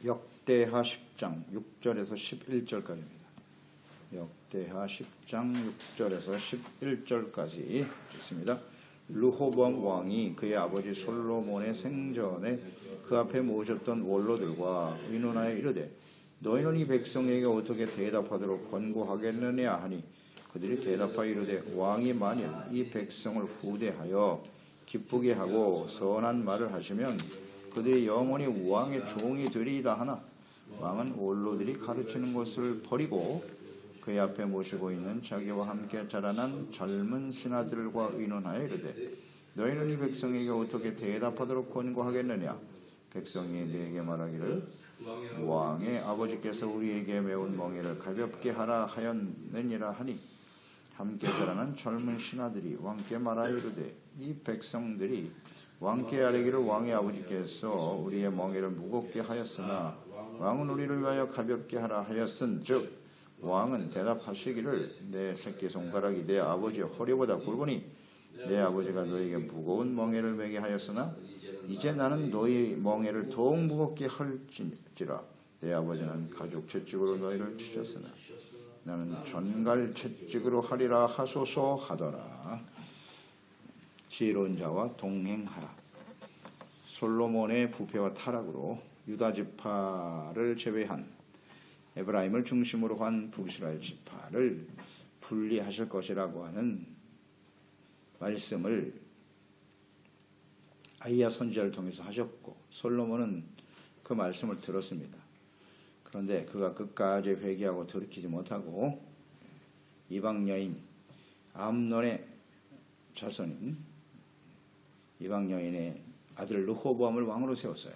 역대하 10장 6절에서 11절까지입니다. 역대하 10장 6절에서 11절까지 있습니다. 르호보암 왕이 그의 아버지 솔로몬의 생전에 그 앞에 모으셨던 원로들과 의논하여 이르되 너희는 이 백성에게 어떻게 대답하도록 권고하겠느냐 하니 그들이 대답하여 이르되 왕이 만일 이 백성을 후대하여 기쁘게 하고 선한 말을 하시면 그들이 영원히 왕의 종이 되리이다 하나 왕은 원로들이 가르치는 것을 버리고 그의 앞에 모시고 있는 자기와 함께 자라난 젊은 신하들과 의논하여 이르되 너희는 이 백성에게 어떻게 대답하도록 권고하겠느냐 백성이 네게 말하기를 왕의 아버지께서 우리에게 메운 멍에를 가볍게 하라 하였느니라 하니 함께 자라난 젊은 신하들이 왕께 말하여 이르되 이 백성들이 왕께 아뢰기를 왕의 아버지께서 우리의 멍에를 무겁게 하였으나 왕은 우리를 위하여 가볍게 하라 하였은 즉 왕은 대답하시기를 내 새끼손가락이 내 아버지의 허리보다 굵으니 내 아버지가 너에게 무거운 멍에를 메게 하였으나 이제 나는 너희 멍에를 더욱 무겁게 할지라 내 아버지는 가죽 채찍으로 너희를 치셨으나 나는 전갈 채찍으로 하리라 하소서 하더라. 지혜로운 자와 동행하라. 솔로몬의 부패와 타락으로 유다 지파를 제외한 에브라임을 중심으로 한 북이스라엘 지파를 분리하실 것이라고 하는 말씀을 아이야 선지자를 통해서 하셨고 솔로몬은 그 말씀을 들었습니다. 그런데 그가 끝까지 회개하고 돌이키지 못하고 이방 여인 암논의 자손인 이방 여인의 아들 르호보암을 왕으로 세웠어요.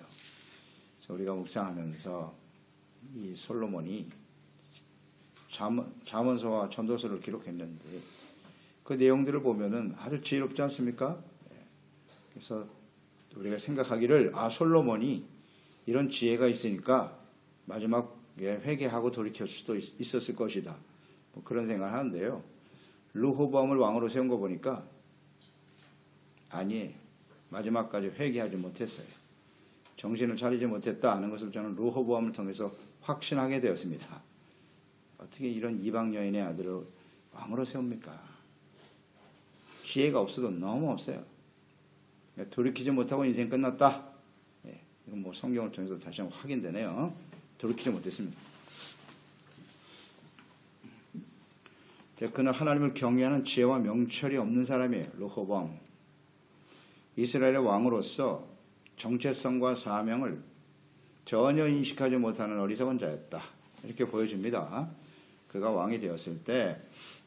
그래서 우리가 묵상하면서 이 솔로몬이 잠언서와 전도서를 기록했는데 그 내용들을 보면은 아주 지혜롭지 않습니까? 그래서 우리가 생각하기를 솔로몬이 이런 지혜가 있으니까 마지막에 회개하고 돌이킬 수도 있었을 것이다. 뭐 그런 생각을 하는데요. 르호보암을 왕으로 세운 거 보니까 아니 마지막까지 회개하지 못했어요. 정신을 차리지 못했다 하는 것을 저는 르호보암을 통해서 확신하게 되었습니다. 어떻게 이런 이방 여인의 아들을 왕으로 세웁니까? 지혜가 없어도 너무 없어요. 돌이키지 못하고 인생 끝났다. 이건 뭐 성경을 통해서 다시 한번 확인되네요. 돌이키지 못했습니다. 그는 하나님을 경외하는 지혜와 명철이 없는 사람이에요. 르호보암. 이스라엘의 왕으로서 정체성과 사명을 전혀 인식하지 못하는 어리석은 자였다. 이렇게 보여집니다. 그가 왕이 되었을 때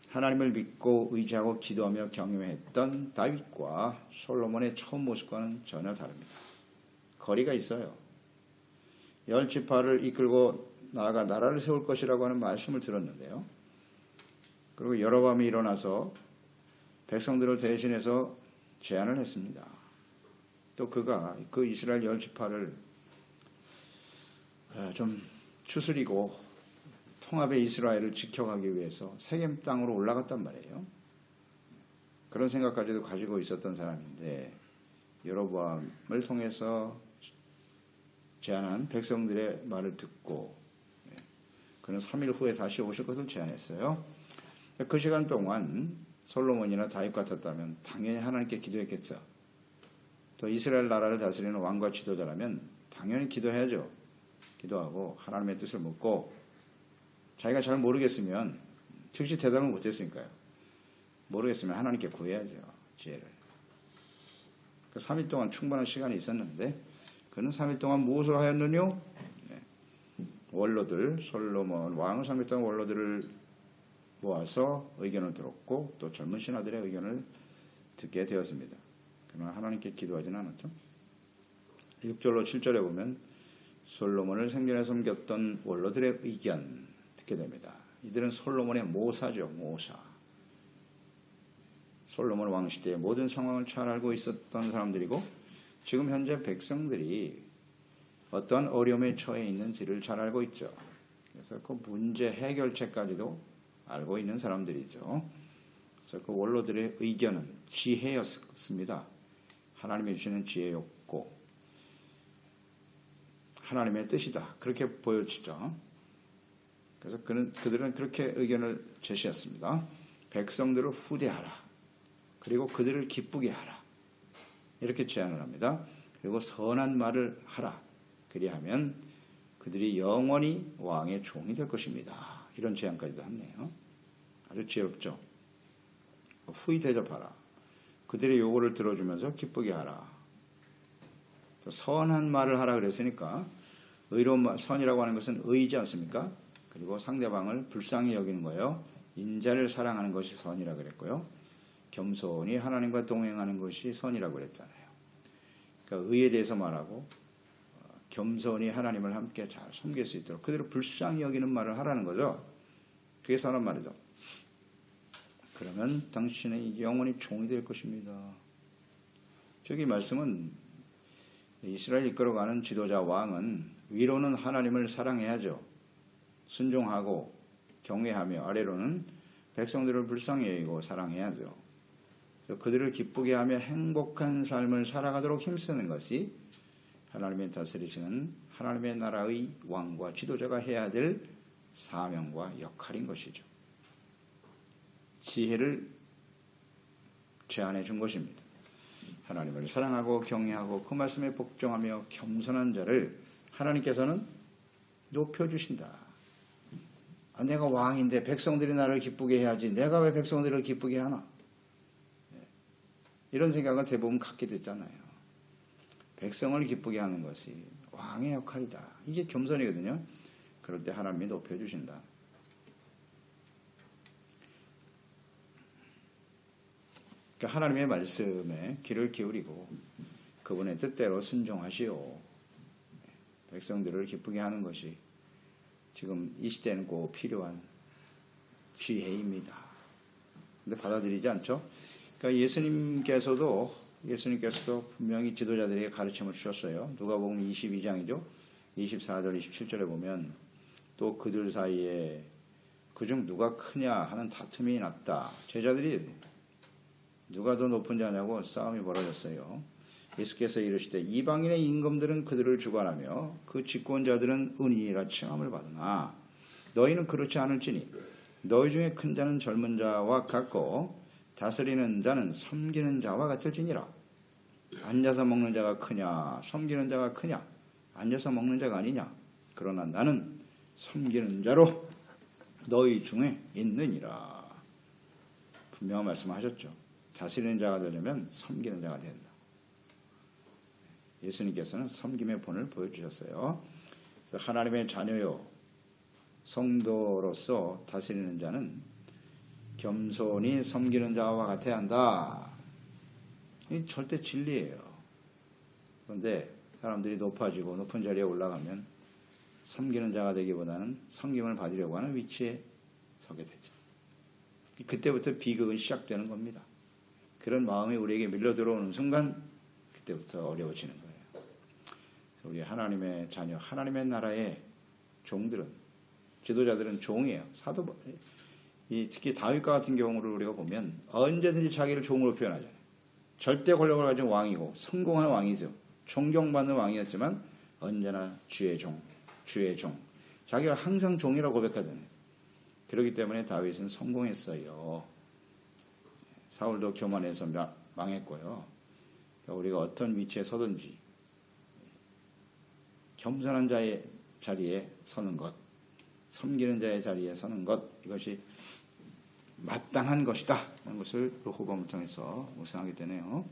하나님을 믿고 의지하고 기도하며 경외했던 다윗과 솔로몬의 처음 모습과는 전혀 다릅니다. 거리가 있어요. 10지파를 이끌고 나아가 나라를 세울 것이라고 하는 말씀을 들었는데요. 그리고 여로보암이 일어나서 백성들을 대신해서 제안을 했습니다. 또 그가 그 이스라엘 10지파를 좀 추스리고 통합의 이스라엘을 지켜가기 위해서 세겜 땅으로 올라갔단 말이에요. 그런 생각까지도 가지고 있었던 사람인데 여로보암을 통해서 제안한 백성들의 말을 듣고 그는 3일 후에 다시 오실 것을 제안했어요. 그 시간 동안 솔로몬이나 다윗 같았다면 당연히 하나님께 기도했겠죠. 또 이스라엘 나라를 다스리는 왕과 지도자라면 당연히 기도해야죠. 기도하고 하나님의 뜻을 묻고 자기가 잘 모르겠으면 즉시 대답을 못했으니까요. 모르겠으면 하나님께 구해야죠. 지혜를. 그 3일 동안 충분한 시간이 있었는데 그는 3일 동안 무엇을 하였느뇨? 원로들 솔로몬 왕은 3일 동안 원로들을 모아서 의견을 들었고 또 젊은 신하들의 의견을 듣게 되었습니다. 그러나 하나님께 기도하지는 않았죠. 6절로 7절에 보면 솔로몬을 생전에 섬겼던 원로들의 의견 듣게 됩니다. 이들은 솔로몬의 모사죠. 모사. 솔로몬 왕 시대의 모든 상황을 잘 알고 있었던 사람들이고 지금 현재 백성들이 어떠한 어려움에 처해 있는지를 잘 알고 있죠. 그래서 그 문제 해결책까지도 알고 있는 사람들이죠. 그래서 그 원로들의 의견은 지혜였습니다. 하나님이 주시는 지혜였고 하나님의 뜻이다. 그렇게 보여지죠. 그래서 그들은 그렇게 의견을 제시했습니다. 백성들을 후대하라. 그리고 그들을 기쁘게 하라. 이렇게 제안을 합니다. 그리고 선한 말을 하라. 그리하면 그들이 영원히 왕의 종이 될 것입니다. 이런 제안까지도 했네요. 아주 지혜롭죠. 후히 대접하라. 그들의 요구를 들어주면서 기쁘게 하라. 선한 말을 하라 그랬으니까 의로운 말, 선이라고 하는 것은 의이지 않습니까? 그리고 상대방을 불쌍히 여기는 거예요. 인자를 사랑하는 것이 선이라 그랬고요. 겸손히 하나님과 동행하는 것이 선이라고 그랬잖아요. 그러니까 의에 대해서 말하고 겸손히 하나님을 함께 잘 섬길 수 있도록 그들을 불쌍히 여기는 말을 하라는 거죠. 그게 선한 말이죠. 그러면 당신의 영원히 종이 될 것입니다. 저기 말씀은 이스라엘 이끌어가는 지도자 왕은 위로는 하나님을 사랑해야죠. 순종하고 경외하며 아래로는 백성들을 불쌍히 여기고 사랑해야죠. 그들을 기쁘게 하며 행복한 삶을 살아가도록 힘쓰는 것이 하나님의 다스리시는 하나님의 나라의 왕과 지도자가 해야 될 사명과 역할인 것이죠. 지혜를 제안해 준 것입니다. 하나님을 사랑하고 경외하고 그 말씀에 복종하며 겸손한 자를 하나님께서는 높여주신다. 내가 왕인데 백성들이 나를 기쁘게 해야지 내가 왜 백성들을 기쁘게 하나? 이런 생각을 대부분 갖게 됐잖아요. 백성을 기쁘게 하는 것이 왕의 역할이다. 이게 겸손이거든요. 그럴 때 하나님이 높여주신다. 그러니까 하나님의 말씀에 귀를 기울이고 그분의 뜻대로 순종하시오. 백성들을 기쁘게 하는 것이 지금 이 시대에는 꼭 필요한 지혜입니다. 근데 받아들이지 않죠? 그러니까 예수님께서도 분명히 지도자들에게 가르침을 주셨어요. 누가복음 22장이죠. 24절, 27절에 보면 또 그들 사이에 그중 누가 크냐 하는 다툼이 났다. 제자들이 누가 더 높은 자냐고 싸움이 벌어졌어요. 예수께서 이르시되 이방인의 임금들은 그들을 주관하며 그 집권자들은 은인이라 칭함을 받으나 너희는 그렇지 않을지니 너희 중에 큰 자는 젊은 자와 같고 다스리는 자는 섬기는 자와 같을지니라. 앉아서 먹는 자가 크냐 섬기는 자가 크냐? 앉아서 먹는 자가 아니냐? 그러나 나는 섬기는 자로 너희 중에 있느니라. 분명한 말씀하셨죠. 다스리는 자가 되려면 섬기는 자가 된다. 예수님께서는 섬김의 본을 보여주셨어요. 그래서 하나님의 자녀요 성도로서 다스리는 자는 겸손히 섬기는 자와 같아야 한다. 이 절대 진리예요. 그런데 사람들이 높아지고 높은 자리에 올라가면 섬기는 자가 되기보다는 섬김을 받으려고 하는 위치에 서게 되죠. 그때부터 비극은 시작되는 겁니다. 그런 마음이 우리에게 밀려 들어오는 순간 그때부터 어려워지는 거예요. 우리 하나님의 자녀, 하나님의 나라의 종들은 지도자들은 종이에요. 특히 다윗과 같은 경우를 우리가 보면 언제든지 자기를 종으로 표현하잖아요. 절대 권력을 가진 왕이고 성공한 왕이죠. 존경받는 왕이었지만 언제나 주의 종. 자기가 항상 종이라고 고백하잖아요. 그렇기 때문에 다윗은 성공했어요. 사울도 교만해서 망했고요. 그러니까 우리가 어떤 위치에 서든지 겸손한 자의 자리에 서는 것, 섬기는 자의 자리에 서는 것, 이것이 마땅한 것이다. 이런 것을 르호보암을 통해서 묵상하게 되네요.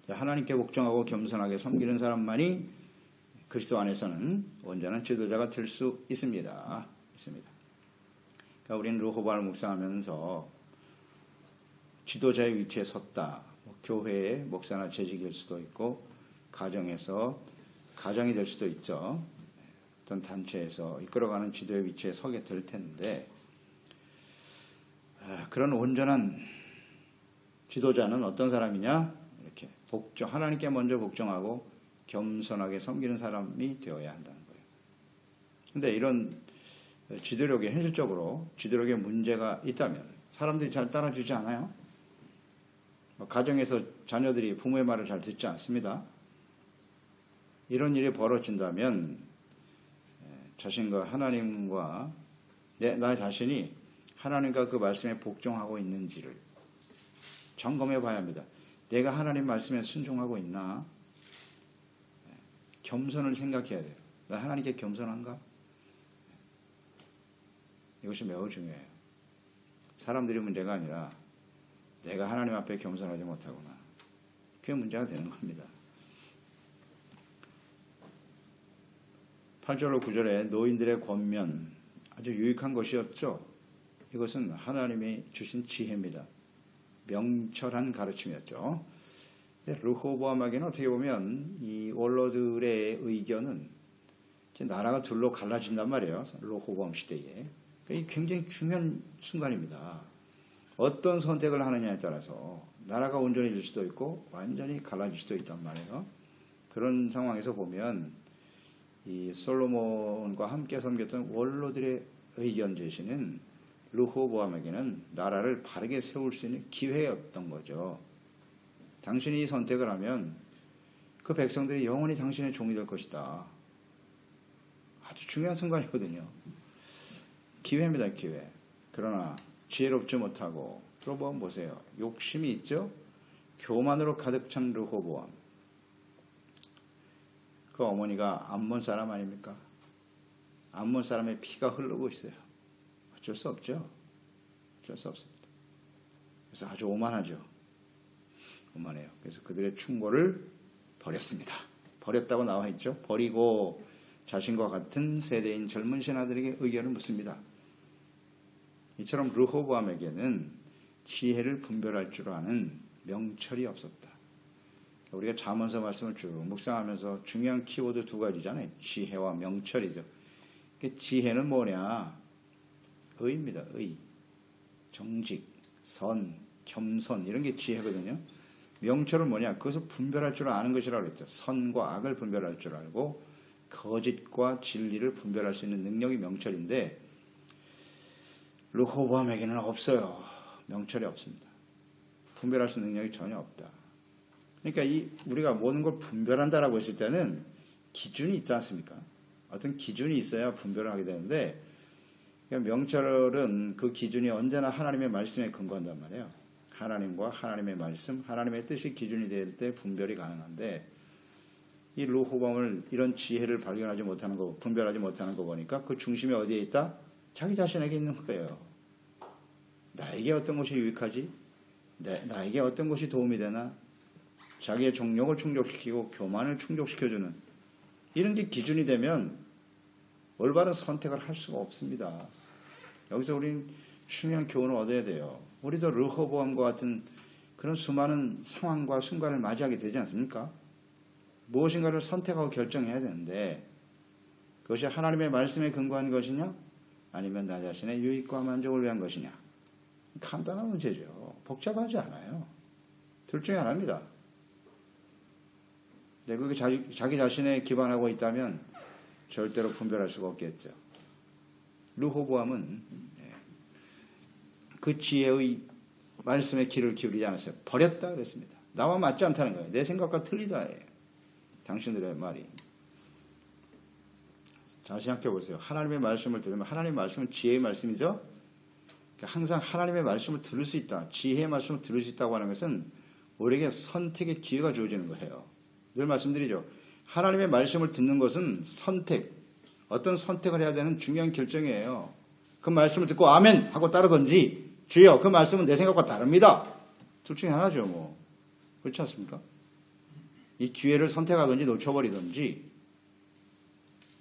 하나님께 복종하고 겸손하게 섬기는 사람만이 그리스도 안에서는 온전한 지도자가 될 수 있습니다. 그러니까 우리는 르호보암을 묵상하면서 지도자의 위치에 섰다. 교회의 목사나 재직일 수도 있고 가정이 될 수도 있죠. 어떤 단체에서 이끌어가는 지도의 위치에 서게 될 텐데 그런 온전한 지도자는 어떤 사람이냐? 이렇게 하나님께 먼저 복종하고 겸손하게 섬기는 사람이 되어야 한다는 거예요. 그런데 이런 현실적으로 지도력에 문제가 있다면 사람들이 잘 따라주지 않아요? 가정에서 자녀들이 부모의 말을 잘 듣지 않습니다. 이런 일이 벌어진다면 자신과 하나님과 나 자신이 하나님과 그 말씀에 복종하고 있는지를 점검해 봐야 합니다. 내가 하나님 말씀에 순종하고 있나? 겸손을 생각해야 돼요. 나 하나님께 겸손한가? 이것이 매우 중요해요. 사람들이 문제가 아니라 내가 하나님 앞에 겸손하지 못하구나. 그게 문제가 되는 겁니다. 8절로 9절에 노인들의 권면, 아주 유익한 것이었죠. 이것은 하나님이 주신 지혜입니다. 명철한 가르침이었죠. 르호보암에게는 어떻게 보면 이 원로들의 의견은 나라가 둘로 갈라진단 말이에요. 르호보암 시대에. 이 굉장히 중요한 순간입니다. 어떤 선택을 하느냐에 따라서 나라가 온전해질 수도 있고 완전히 갈라질 수도 있단 말이에요. 그런 상황에서 보면 이 솔로몬과 함께 섬겼던 원로들의 의견 제시는 르호보암에게는 나라를 바르게 세울 수 있는 기회였던 거죠. 당신이 선택을 하면 그 백성들이 영원히 당신의 종이 될 것이다. 아주 중요한 순간이거든요. 기회입니다, 기회. 그러나 지혜롭지 못하고 르호보암 보세요. 욕심이 있죠? 교만으로 가득 찬 르호보암. 그 어머니가 암몬 사람 아닙니까? 암몬 사람의 피가 흐르고 있어요. 어쩔 수 없죠. 어쩔 수 없습니다. 그래서 아주 오만하죠. 오만해요. 그래서 그들의 충고를 버렸습니다. 버렸다고 나와 있죠. 버리고 자신과 같은 세대인 젊은 신하들에게 의견을 묻습니다. 이처럼 르호보암에게는 지혜를 분별할 줄 아는 명철이 없었다. 우리가 잠언서 말씀을 쭉 묵상하면서 중요한 키워드 두 가지잖아요. 지혜와 명철이죠. 지혜는 뭐냐? 의입니다. 의. 정직, 선, 겸손 이런 게 지혜거든요. 명철은 뭐냐? 그것을 분별할 줄 아는 것이라고 그랬죠. 선과 악을 분별할 줄 알고 거짓과 진리를 분별할 수 있는 능력이 명철인데 르호보암에게는 없어요. 명철이 없습니다. 분별할 수 있는 능력이 전혀 없다. 그러니까 우리가 모든 걸 분별한다라고 했을 때는 기준이 있지 않습니까? 어떤 기준이 있어야 분별을 하게 되는데 그러니까 명철은 그 기준이 언제나 하나님의 말씀에 근거한단 말이에요. 하나님과 하나님의 말씀, 하나님의 뜻이 기준이 될 때 분별이 가능한데 이 르호보암을 이런 지혜를 발견하지 못하는 거, 분별하지 못하는 거 보니까 그 중심이 어디에 있다? 자기 자신에게 있는 거예요. 나에게 어떤 것이 유익하지? 나에게 어떤 것이 도움이 되나? 자기의 정욕을 충족시키고 교만을 충족시켜주는 이런 게 기준이 되면 올바른 선택을 할 수가 없습니다. 여기서 우리는 중요한 교훈을 얻어야 돼요. 우리도 르호보암과 같은 그런 수많은 상황과 순간을 맞이하게 되지 않습니까? 무엇인가를 선택하고 결정해야 되는데 그것이 하나님의 말씀에 근거한 것이냐? 아니면 나 자신의 유익과 만족을 위한 것이냐? 간단한 문제죠. 복잡하지 않아요. 둘 중에 하나입니다. 그게 자기 자신에 기반하고 있다면 절대로 분별할 수가 없겠죠. 르호보암은 그 지혜의 말씀에 귀를 기울이지 않았어요. 버렸다 그랬습니다. 나와 맞지 않다는 거예요. 내 생각과 틀리다. 당신들의 말이. 잘 생각해 보세요. 하나님의 말씀을 들으면 하나님의 말씀은 지혜의 말씀이죠. 항상 하나님의 말씀을 들을 수 있다. 지혜의 말씀을 들을 수 있다고 하는 것은 우리에게 선택의 기회가 주어지는 거예요. 늘 말씀드리죠. 하나님의 말씀을 듣는 것은 선택, 어떤 선택을 해야 되는 중요한 결정이에요. 그 말씀을 듣고 아멘 하고 따르든지 주여 그 말씀은 내 생각과 다릅니다. 둘 중에 하나죠. 뭐 그렇지 않습니까? 이 기회를 선택하든지 놓쳐버리든지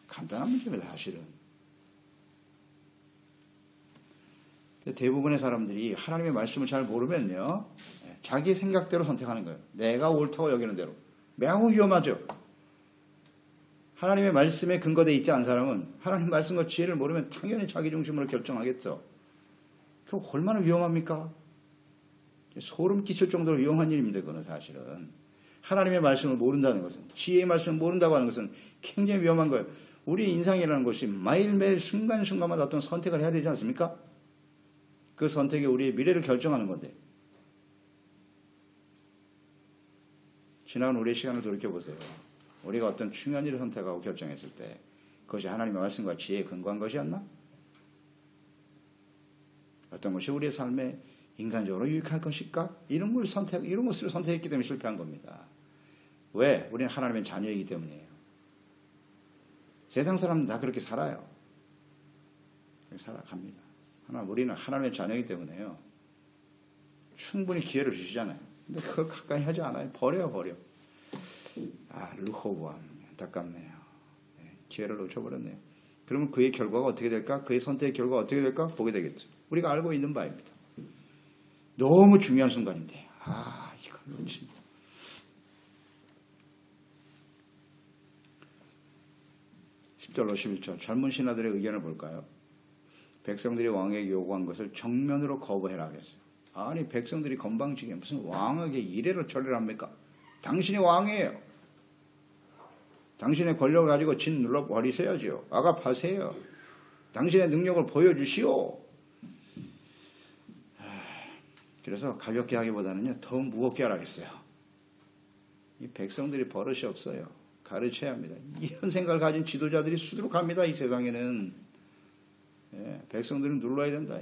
간단한 문제입니다. 사실은. 대부분의 사람들이 하나님의 말씀을 잘 모르면요. 자기 생각대로 선택하는 거예요. 내가 옳다고 여기는 대로. 매우 위험하죠. 하나님의 말씀에 근거되어 있지 않은 사람은 하나님 말씀과 지혜를 모르면 당연히 자기 중심으로 결정하겠죠. 그럼 얼마나 위험합니까? 소름 끼칠 정도로 위험한 일입니다. 그건 사실은. 하나님의 말씀을 모른다는 것은, 지혜의 말씀을 모른다고 하는 것은 굉장히 위험한 거예요. 우리 인생이라는 것이 매일매일 순간순간마다 어떤 선택을 해야 되지 않습니까? 그 선택이 우리의 미래를 결정하는 건데. 지난 우리의 시간을 돌이켜보세요. 우리가 어떤 중요한 일을 선택하고 결정했을 때 그것이 하나님의 말씀과 지혜에 근거한 것이었나? 어떤 것이 우리의 삶에 인간적으로 유익할 것일까? 이런 것을 선택했기 때문에 실패한 겁니다. 왜? 우리는 하나님의 자녀이기 때문이에요. 세상 사람은 다 그렇게 살아요. 그렇게 살아갑니다. 우리는 하나님의 자녀이기 때문에요. 충분히 기회를 주시잖아요. 근데 그걸 가까이 하지 않아요. 버려. 르호보암 안타깝네요. 기회를 놓쳐버렸네요. 그러면 그의 결과가 어떻게 될까? 그의 선택의 결과가 어떻게 될까? 보게 되겠죠. 우리가 알고 있는 바입니다. 너무 중요한 순간인데 이걸 놓친 10절로 11절 젊은 신하들의 의견을 볼까요? 백성들이 왕에게 요구한 것을 정면으로 거부해라 그랬어요. 아니 백성들이 건방지게 무슨 왕에게 이래를 저래를 합니까? 당신이 왕이에요. 당신의 권력을 가지고 진 눌러버리셔야죠. 악압하세요. 당신의 능력을 보여주시오. 그래서 가볍게 하기보다는요 더 무겁게 하라겠어요. 이 백성들이 버릇이 없어요. 가르쳐야 합니다. 이런 생각을 가진 지도자들이 수두룩합니다. 이 세상에는. 백성들은 눌러야 된다.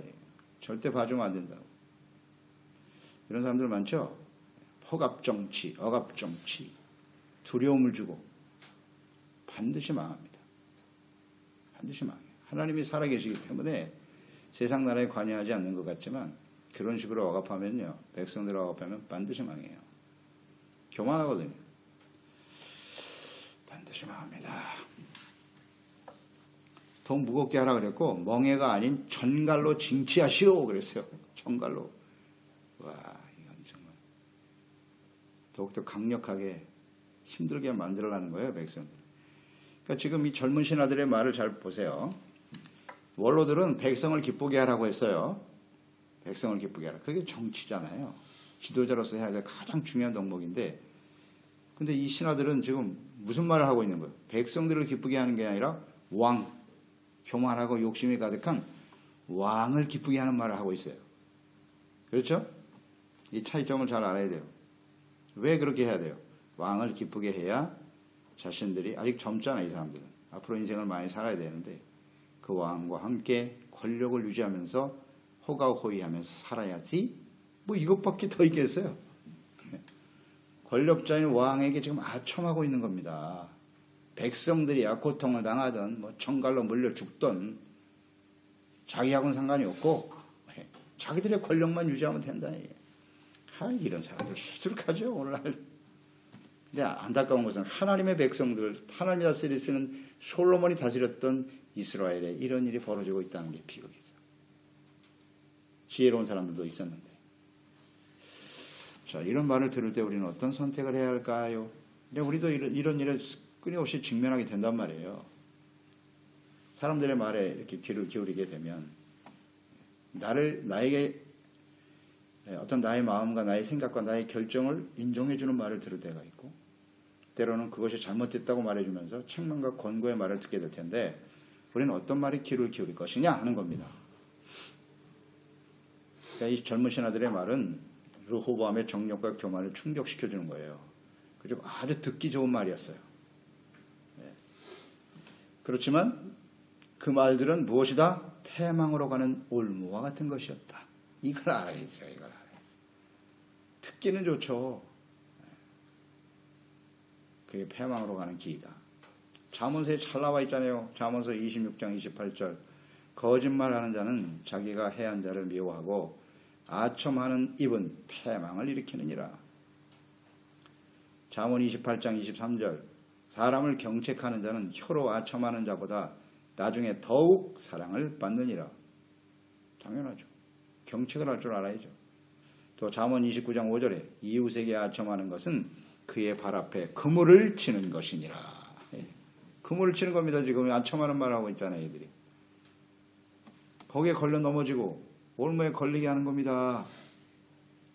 절대 봐주면 안 된다고. 이런 사람들 많죠. 허갑정치, 억압정치, 두려움을 주고 반드시 망합니다. 반드시 망해요. 하나님이 살아계시기 때문에 세상 나라에 관여하지 않는 것 같지만 그런 식으로 억압하면요. 백성들을 억압하면 반드시 망해요. 교만하거든요. 반드시 망합니다. 더 무겁게 하라 그랬고 멍에가 아닌 전갈로 징치하시오 그랬어요. 전갈로. 와 이건 정말 더욱더 강력하게 힘들게 만들어라는 거예요. 백성들. 그러니까 지금 이 젊은 신하들의 말을 잘 보세요. 원로들은 백성을 기쁘게 하라고 했어요. 백성을 기쁘게 하라. 그게 정치잖아요. 지도자로서 해야 될 가장 중요한 덕목인데 근데 이 신하들은 지금 무슨 말을 하고 있는 거예요? 백성들을 기쁘게 하는 게 아니라 교만하고 욕심이 가득한 왕을 기쁘게 하는 말을 하고 있어요. 그렇죠? 이 차이점을 잘 알아야 돼요. 왜 그렇게 해야 돼요? 왕을 기쁘게 해야 자신들이 아직 젊잖아요. 이 사람들은. 앞으로 인생을 많이 살아야 되는데 그 왕과 함께 권력을 유지하면서 호가호위하면서 살아야지 뭐 이것밖에 더 있겠어요. 권력자인 왕에게 지금 아첨하고 있는 겁니다. 백성들이 고통을 당하든 뭐 정갈로 물려 죽든 자기하고는 상관이 없고 자기들의 권력만 유지하면 된다. 이런 사람들 수두룩하죠 오늘날. 근데 안타까운 것은 하나님의 백성들, 하나님이 다스리시는 솔로몬이 다스렸던 이스라엘에 이런 일이 벌어지고 있다는 게 비극이죠. 지혜로운 사람들도 있었는데. 자, 이런 말을 들을 때 우리는 어떤 선택을 해야 할까요? 근데 우리도 이런 일에 끊임없이 직면하게 된단 말이에요. 사람들의 말에 이렇게 귀를 기울이게 되면 나에게 어떤 나의 마음과 나의 생각과 나의 결정을 인정해주는 말을 들을 때가 있고 때로는 그것이 잘못됐다고 말해주면서 책망과 권고의 말을 듣게 될 텐데 우리는 어떤 말에 귀를 기울일 것이냐 하는 겁니다. 그러니까 이 젊은 신하들의 말은 르호보암의 정력과 교만을 충족시켜주는 거예요. 그리고 아주 듣기 좋은 말이었어요. 그렇지만 그 말들은 무엇이다? 패망으로 가는 올무와 같은 것이었다. 이걸 알아야죠. 이걸 알아야죠. 듣기는 좋죠. 그게 패망으로 가는 길이다. 잠언서에 잘 나와 있잖아요. 잠언서 26장 28절 거짓말하는 자는 자기가 해한 자를 미워하고 아첨하는 입은 패망을 일으키느니라. 잠언 28장 23절 사람을 경책하는 자는 혀로 아첨하는 자보다 나중에 더욱 사랑을 받느니라. 당연하죠. 경책을 할 줄 알아야죠. 또 잠언 29장 5절에 이웃에게 아첨하는 것은 그의 발 앞에 그물을 치는 것이니라. 그물을 치는 겁니다. 지금 아첨하는 말 하고 있잖아요. 애들이. 거기에 걸려 넘어지고 올무에 걸리게 하는 겁니다.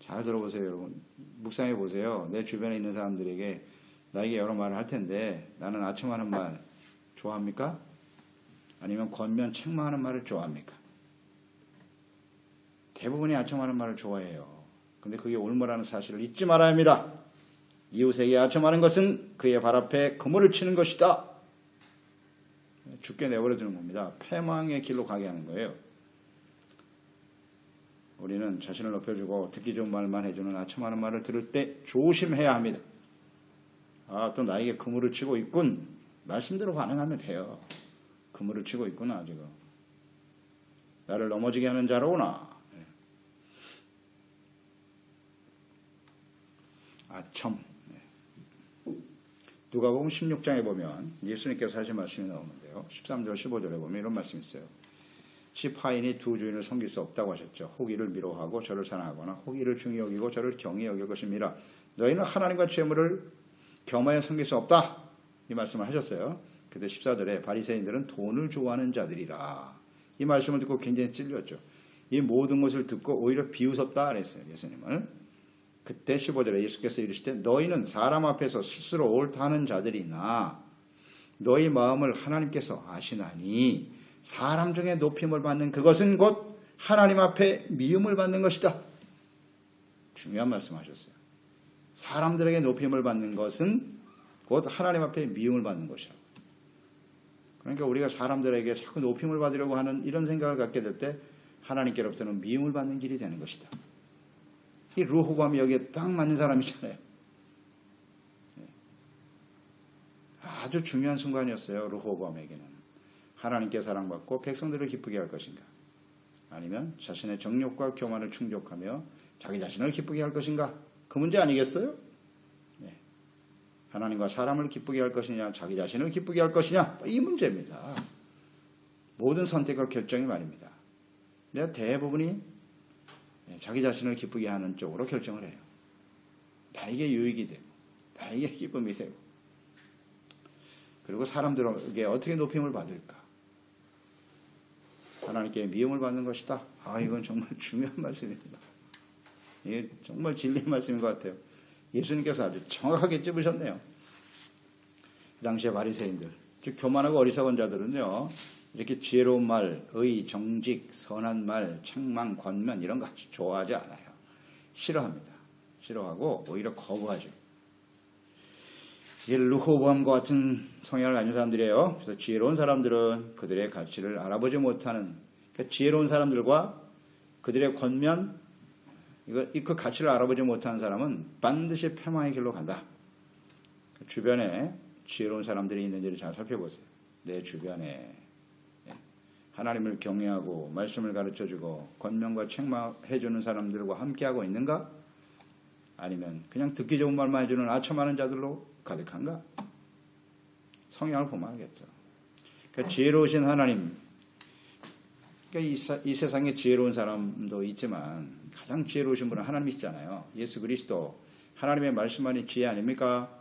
잘 들어보세요. 여러분. 묵상해 보세요. 내 주변에 있는 사람들에게 나에게 여러 말을 할 텐데 나는 아첨하는 말 좋아합니까? 아니면 권면 책망하는 말을 좋아합니까? 대부분이 아첨하는 말을 좋아해요. 근데 그게 올무라는 사실을 잊지 말아야 합니다. 이웃에게 아첨하는 것은 그의 발 앞에 그물을 치는 것이다. 죽게 내버려 두는 겁니다. 패망의 길로 가게 하는 거예요. 우리는 자신을 높여주고 듣기 좋은 말만 해주는 아첨하는 말을 들을 때 조심해야 합니다. 또 나에게 그물을 치고 있군. 말씀대로 반응하면 돼요. 그물을 치고 있구나 지금. 나를 넘어지게 하는 자로구나. 아첨. 누가복음 16장에 보면 예수님께서 하신 말씀이 나오는데요. 13절 15절에 보면 이런 말씀이 있어요. 집 하인이 두 주인을 섬길 수 없다고 하셨죠. 호기를 미워하고 저를 사랑하거나 호기를 중히 여기고 저를 경히 여길 것입니다. 너희는 하나님과 죄물을 겸하여 섬길 수 없다. 이 말씀을 하셨어요. 그때 14절에 바리새인들은 돈을 좋아하는 자들이라. 이 말씀을 듣고 굉장히 찔렸죠. 이 모든 것을 듣고 오히려 비웃었다 그랬어요. 예수님을. 그때 15절에 예수께서 이르시되 너희는 사람 앞에서 스스로 옳다는 자들이나 너희 마음을 하나님께서 아시나니 사람 중에 높임을 받는 그것은 곧 하나님 앞에 미움을 받는 것이다. 중요한 말씀하셨어요. 사람들에게 높임을 받는 것은 곧 하나님 앞에 미움을 받는 것이라고. 그러니까 우리가 사람들에게 자꾸 높임을 받으려고 하는 이런 생각을 갖게 될 때 하나님께로부터는 미움을 받는 길이 되는 것이다. 이 르호보암이 여기에 딱 맞는 사람이잖아요. 아주 중요한 순간이었어요. 르호보암에게는. 하나님께 사랑받고 백성들을 기쁘게 할 것인가? 아니면 자신의 정욕과 교만을 충족하며 자기 자신을 기쁘게 할 것인가? 그 문제 아니겠어요? 네. 하나님과 사람을 기쁘게 할 것이냐, 자기 자신을 기쁘게 할 것이냐, 이 문제입니다. 모든 선택과 결정이 말입니다. 내가 대부분이 자기 자신을 기쁘게 하는 쪽으로 결정을 해요. 나에게 유익이 되고, 나에게 기쁨이 되고, 그리고 사람들에게 어떻게 높임을 받을까? 하나님께 미움을 받는 것이다. 이건 정말 중요한 말씀입니다. 이게 정말 진리의 말씀인 것 같아요. 예수님께서 아주 정확하게 찝으셨네요. 그 당시에 바리새인들, 즉 교만하고 어리석은 자들은요, 이렇게 지혜로운 말, 의, 정직, 선한 말, 책망, 권면 이런 거 좋아하지 않아요. 싫어합니다. 싫어하고 오히려 거부하죠. 이게 르호보암과 같은 성향을 가진 사람들이에요. 그래서 지혜로운 사람들은 그들의 가치를 알아보지 못하는, 그러니까 지혜로운 사람들과 그들의 권면, 그 가치를 알아보지 못하는 사람은 반드시 패망의 길로 간다. 주변에 지혜로운 사람들이 있는지를 잘 살펴보세요. 내 주변에 하나님을 경외하고 말씀을 가르쳐주고 권면과 책망해주는 사람들과 함께하고 있는가? 아니면 그냥 듣기 좋은 말만 해주는 아첨하는 자들로 가득한가? 성향을 보면 알겠죠. 그러니까 지혜로우신 하나님, 그러니까 이 세상에 지혜로운 사람도 있지만 가장 지혜로우신 분은 하나님이시잖아요. 예수 그리스도, 하나님의 말씀만이 지혜 아닙니까?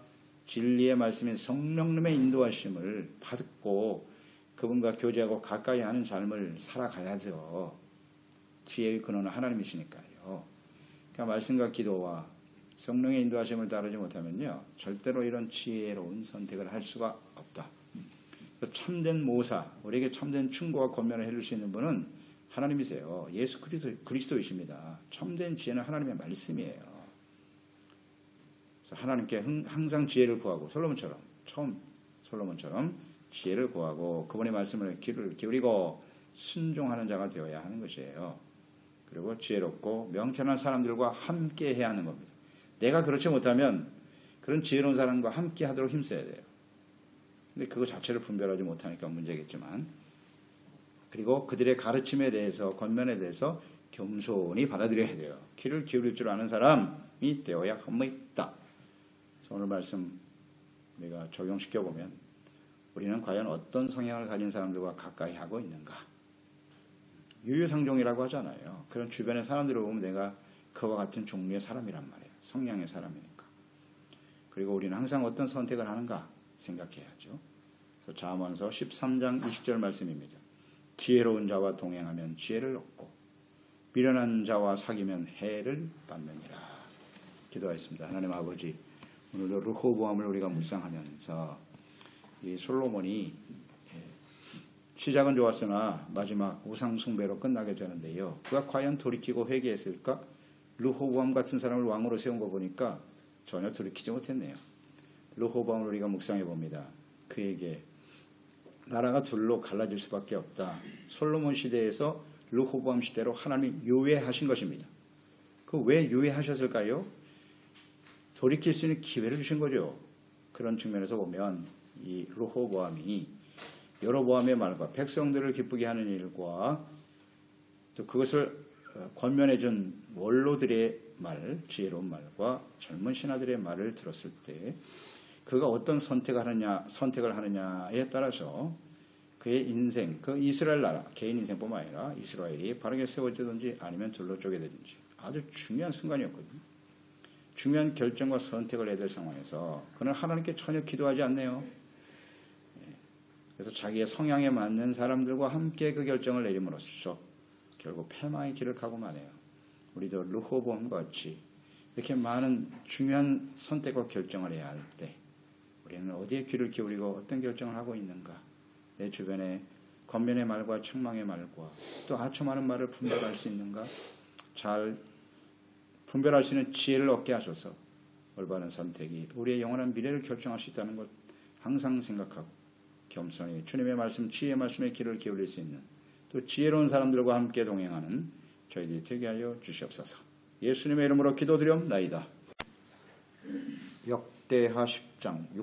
진리의 말씀인 성령님의 인도하심을 받고 그분과 교제하고 가까이 하는 삶을 살아가야죠. 지혜의 근원은 하나님이시니까요. 그러니까 말씀과 기도와 성령의 인도하심을 따르지 못하면요, 절대로 이런 지혜로운 선택을 할 수가 없다. 참된 모사, 우리에게 참된 충고와 권면을 해줄 수 있는 분은 하나님이세요. 예수 그리스도이십니다. 참된 지혜는 하나님의 말씀이에요. 그래서 하나님께 항상 지혜를 구하고 솔로몬처럼 지혜를 구하고 그분의 말씀을 귀를 기울이고 순종하는 자가 되어야 하는 것이에요. 그리고 지혜롭고 명철한 사람들과 함께 해야 하는 겁니다. 내가 그렇지 못하면 그런 지혜로운 사람과 함께 하도록 힘써야 돼요. 근데 그거 자체를 분별하지 못하니까 문제겠지만, 그리고 그들의 가르침에 대해서, 권면에 대해서 겸손히 받아들여야 돼요. 귀를 기울일 줄 아는 사람이 되어야 합니다. 오늘 말씀 우리가 적용시켜보면 우리는 과연 어떤 성향을 가진 사람들과 가까이 하고 있는가? 유유상종이라고 하잖아요. 그런 주변의 사람들을 보면 내가 그와 같은 종류의 사람이란 말이에요. 성향의 사람이니까. 그리고 우리는 항상 어떤 선택을 하는가 생각해야죠. 그래서 잠언서 13장 20절 말씀입니다. 지혜로운 자와 동행하면 지혜를 얻고 미련한 자와 사귀면 해를 받느니라. 기도하겠습니다. 하나님 아버지, 오늘도 르호보암을 우리가 묵상하면서 이 솔로몬이 시작은 좋았으나 마지막 우상 숭배로 끝나게 되는데요. 그가 과연 돌이키고 회개했을까? 르호보암 같은 사람을 왕으로 세운 거 보니까 전혀 돌이키지 못했네요. 르호보암을 우리가 묵상해 봅니다. 그에게 나라가 둘로 갈라질 수밖에 없다. 솔로몬 시대에서 르호보암 시대로 하나님이 유예하신 것입니다. 그 왜 유예하셨을까요? 돌이킬 수 있는 기회를 주신 거죠. 그런 측면에서 보면 이 르호보암이 여로보암의 말과 백성들을 기쁘게 하는 일과 또 그것을 권면해 준 원로들의 말, 지혜로운 말과 젊은 신하들의 말을 들었을 때 그가 어떤 선택을 하느냐에 따라서 그의 인생, 그 이스라엘 나라, 개인 인생뿐만 아니라 이스라엘이 바르게 세워지든지 아니면 둘로 쪼개든지 아주 중요한 순간이었거든요. 중요한 결정과 선택을 해야 될 상황에서 그는 하나님께 전혀 기도하지 않네요. 그래서 자기의 성향에 맞는 사람들과 함께 그 결정을 내림으로써 결국 패망의 길을 가고 마네요. 우리도 르호보암과 같이 이렇게 많은 중요한 선택과 결정을 해야 할 때 우리는 어디에 귀를 기울이고 어떤 결정을 하고 있는가? 내 주변에 권면의 말과 책망의 말과 또 아첨하는 말을 분별할 수 있는가? 잘 분별할 수 있는 지혜를 얻게 하셔서 올바른 선택이 우리의 영원한 미래를 결정할 수 있다는 것 항상 생각하고 겸손히 주님의 말씀, 지혜의 말씀에 귀를 기울일 수 있는 또 지혜로운 사람들과 함께 동행하는 저희들이 되게 하여 주시옵소서. 예수님의 이름으로 기도드리옵나이다. 역대하 10장